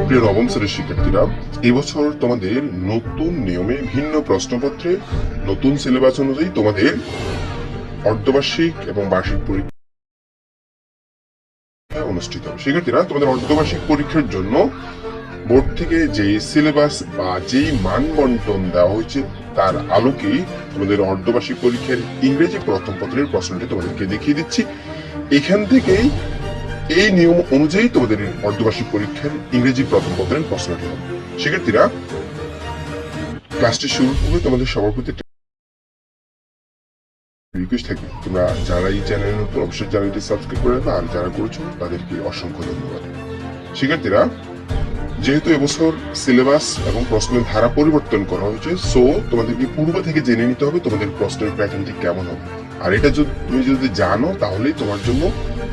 প্রিয় নবম শ্রেণীর শিক্ষার্থীরা, এবছর তোমাদের নতুন নিয়মে ভিন্ন প্রশ্নপত্রে নতুন সিলেবাস অনুযায়ী তোমাদের অর্ধবার্ষিক এবং বার্ষিক পরীক্ষা অনুষ্ঠিত হবে। শিক্ষার্থীরা, তোমাদের অর্ধবার্ষিক পরীক্ষার জন্য বোর্ড থেকে যে সিলেবাস বা যেই মানবন্টন দেওয়া হয়েছে তার আলোকেই তোমাদের অর্ধবার্ষিক পরীক্ষার ইংরেজি প্রথম পত্রের প্রশ্নটি তোমাদেরকে দেখিয়ে দিচ্ছি। এখান থেকেই এই নিয়ম অনুযায়ী তোমাদের অর্ধবার্ষিক পরীক্ষার ইংরেজি প্রথম পত্রের প্রশ্নটি হবে। শিক্ষার্থীরা, ক্লাসটি শুরু করবে তোমাদের সবার প্রতি রিকোয়েস্ট থাকবে, তোমরা যারা এই চ্যানেলের নতুন অবশ্যই চ্যানেলটি সাবস্ক্রাইব করে রাখবে, আর যারা করেছো তাদেরকে অসংখ্য ধন্যবাদ। শিক্ষার্থীরা, যেহেতু এবছর সিলেবাস এবং প্রশ্নের ধারা পরিবর্তন করা হয়েছে, সো তোমাদেরকে পূর্ব থেকে জেনে নিতে হবে তোমাদের প্রশ্নের প্যাটার্নটি কেমন হবে। আর এটা তুমি যদি জানো তাহলেই তোমার জন্য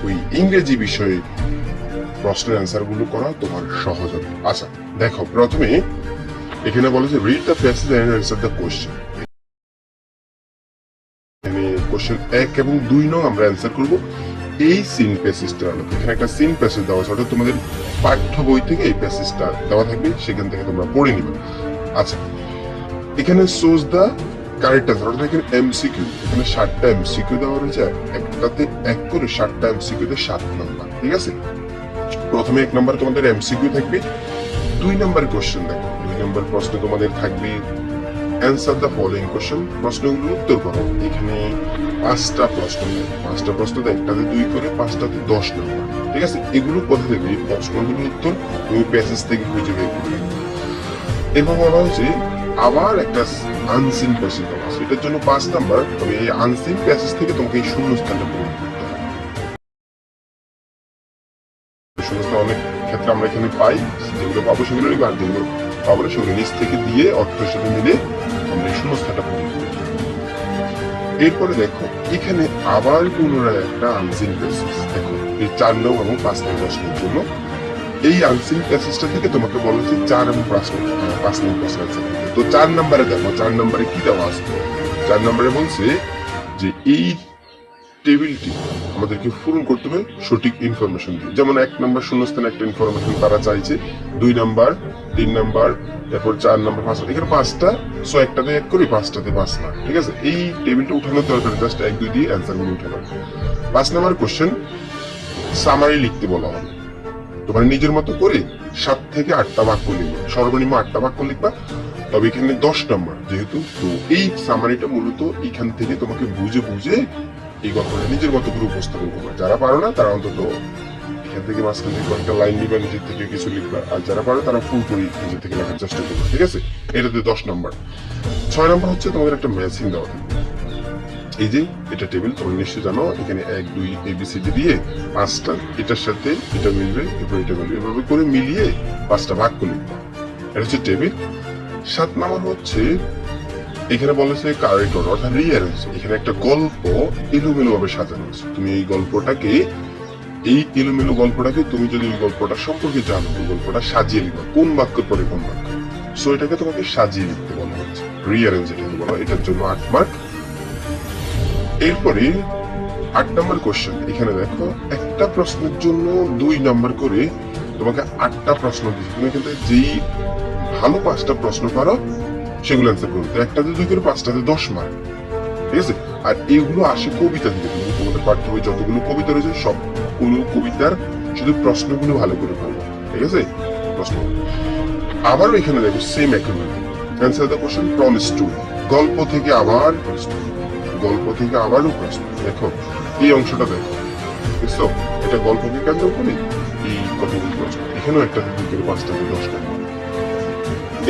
ওই ইংরেজি বিষয়ে প্রশ্নের অ্যান্সার গুলো করা তোমার সহজ হবে। আচ্ছা দেখো, প্রথমে এখানে বলেছে read the passage and answer the question. এখানে কোশ্চেন 1 এবং 2 নং আমরা অ্যান্সার করব এই সিন প্যাসেজটার আলোকে। এখানে একটা সিন প্যাসেজ দেওয়া আছে, অর্থাৎ তোমাদের পাঠ্য বই থেকে এই প্যাসেজটা দেওয়া থাকবে, সেখান থেকে তোমরা পড়ে নিবে। আচ্ছা, এখানে সোজ দ্য কারেক্ট অ্যান্সার, অর্থাৎ এখানে এমসিকিউ, এখানে 7টা এমসিকিউ দেওয়া রয়েছে, একটাতে 1 করে 7টা এমসিকিউ তে 7 নাম্বার। ঠিক আছে, প্রথমে 1 নাম্বার তোমাদের এমসিকিউ থাকবে। 2 নাম্বার কোশ্চেন দেখো, 2 নাম্বার প্রশ্ন তোমাদের থাকবে অ্যান্সার দ্য ফলোইং কোশ্চেন, প্রশ্নগুলোর উত্তর করো। এখানে 5টা প্রশ্ন দেয়, 5টা প্রশ্ন দেয়, একটাতে 2 করে 5টাতে 10 নাম্বার। ঠিক আছে, এগুলো কোথা থেকে, এই প্রশ্নগুলোর উত্তর তুমি প্যাসেজ থেকে খুঁজে বের করবে। এরপর বলা হয়েছে আবার একটা আনসিন প্যাসেজ দেওয়া আছে, এটার জন্য 5 নাম্বার। তবে এই আনসিন প্যাসেজ থেকে তোমাকে এই শূন্যস্থানটা পূরণ করতে হবে। শূন্যস্থান অনেক ক্ষেত্রে আমরা এখানে পাই, যেগুলো পাবো সেগুলো নিব, আর যেগুলো পাবো না সেগুলো নিচ থেকে দিয়ে অর্থের সাথে মিলে আমরা এই শূন্যস্থানটা পূরণ করব। এরপরে দেখো, এখানে আবার পুনরায় একটা আনসিন প্যাসেজ দেখো, এই 4 নং এবং 5 নং প্রশ্নের জন্য এই আনসিন প্যাসেজটা থেকে তোমাকে বলা হচ্ছে 4 এবং 5 নং প্রশ্ন আছে। তো 4 নম্বরে দেখো, 4 নম্বরে কি দেওয়া আছে? 4 নম্বরে বলছে যে এই টেবিলটি আমাদেরকে পূরণ করতে হবে সঠিক ইনফরমেশন দিয়ে। যেমন 1 নম্বর শূন্যস্থানে একটা ইনফরমেশন তারা চাইছে, 2 নাম্বার, 3 নাম্বার, তারপর 4 নাম্বার, 5, এখানে 5টা, সো একটাতে 1 করি, 5টাতে 5 না। ঠিক আছে, এই টেবিলটা উঠানোর দরকার, জাস্ট 1, 2 দিয়ে অ্যান্সার গুলো উঠানো। 5 নাম্বার কোশ্চেন সামারি লিখতে বলা হবে, তোমার নিজের মতো করে 7 থেকে 8টা বাক্য লিখবা, সর্বনিম্ন 8টা বাক্য লিখবা। তবে এখানে 10 নম্বর যেহেতু, তো এই সামারিটা মূলত এখান থেকে তোমাকে বুঝে বুঝে এই গল্পটা নিজের মতো করে উপস্থাপন করবা। যারা পারো না তারা অন্তত এখান থেকে মাঝখান থেকে কয়েকটা লাইন নিবা, নিজের থেকে কিছু লিখবা, আর যারা পারো তারা ফুল করে নিজের থেকে লেখার চেষ্টা করবে। ঠিক আছে, এটাতে 10 নম্বর। 6 নম্বর হচ্ছে তোমাদের একটা ম্যাচিং দেওয়া থাকবে। এই যে এটা টেবিল, তোমরা নিশ্চয়ই জানো, এখানে 1, 2 ABCD দিয়ে 5টা, এটার সাথে এটা মিলবে, এরপর এটা মিলবে, এভাবে করে মিলিয়ে 5টা বাক্য লিখবে। এটা হচ্ছে টেবিল। 7 নম্বর হচ্ছে এখানে বলেছে কারেক্ট অর্ডার, অর্থাৎ রিঅ্যারেঞ্জ। এখানে একটা গল্প এলোমেলো ভাবে সাজানো আছে, তুমি এই গল্পটাকে, এই এলোমেলো গল্পটাকে তুমি যদি ওই গল্পটা সম্পর্কে জানো, ওই গল্পটা সাজিয়ে লিখবা, কোন বাক্যের পরে কোন বাক্য, সো এটাকে তোমাকে সাজিয়ে লিখতে বলা হচ্ছে, রিঅ্যারেঞ্জ এটাকে বলা। এটার জন্য 8 মার্ক। এরপরে 8 নম্বর কোশ্চেন, এখানে দেখো একটা প্রশ্নের জন্য 2 নাম্বার করে তোমাকে 8টা প্রশ্ন দিচ্ছে। তুমি কিন্তু যেই ভালো 5টা প্রশ্ন পারো সেগুলো অ্যান্সার করবে, একটাতে 2 করে 5টাতে 10 মার্ক। ঠিক আছে, আর এইগুলো আসে কবিতা থেকে। তুমি তোমাদের পাঠ্য বই যতগুলো কবিতা রয়েছে সবগুলো কবিতার শুধু প্রশ্নগুলো ভালো করে পড়বে। ঠিক আছে, প্রশ্ন আবারও এখানে দেখো সেম একেবারে answer the question from story, গল্প থেকে আবার প্রশ্ন, গল্প থেকে আবারও প্রশ্ন। দেখো এই অংশটা দেখো, বুঝছো, এটা গল্পকে কেন্দ্র করে এই কতগুলো প্রশ্ন, এখানেও একটা 2 করে 5টাতে 10 নম্বর।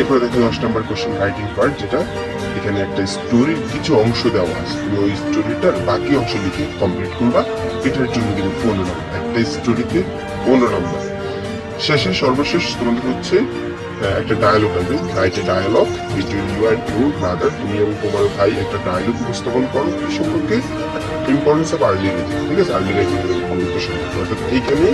এরপরে দেখো 10 নম্বর কোশ্চেন রাইটিং পার্ট, যেটা এখানে একটা স্টোরির কিছু অংশ দেওয়া আছে, তুমি ওই স্টোরিটার বাকি অংশ লিখে কমপ্লিট করবা। এটার জন্য কিন্তু 15 নম্বর, একটা স্টোরিতে 15 নম্বর। শেষে সর্বশেষ তোমাদের হচ্ছে একটা ডায়ালগ আসবে, right a dialogue between you and your brother, তুমি এবং তোমার ভাই একটা ডায়ালগ উপস্থাপন করো এই সম্পর্কে, ইম্পর্টেন্স অফ আর্লি রেজিং। ঠিক আছে, আর্লি রেজিং গুরুত্ব সম্পর্কে, অর্থাৎ এইখানে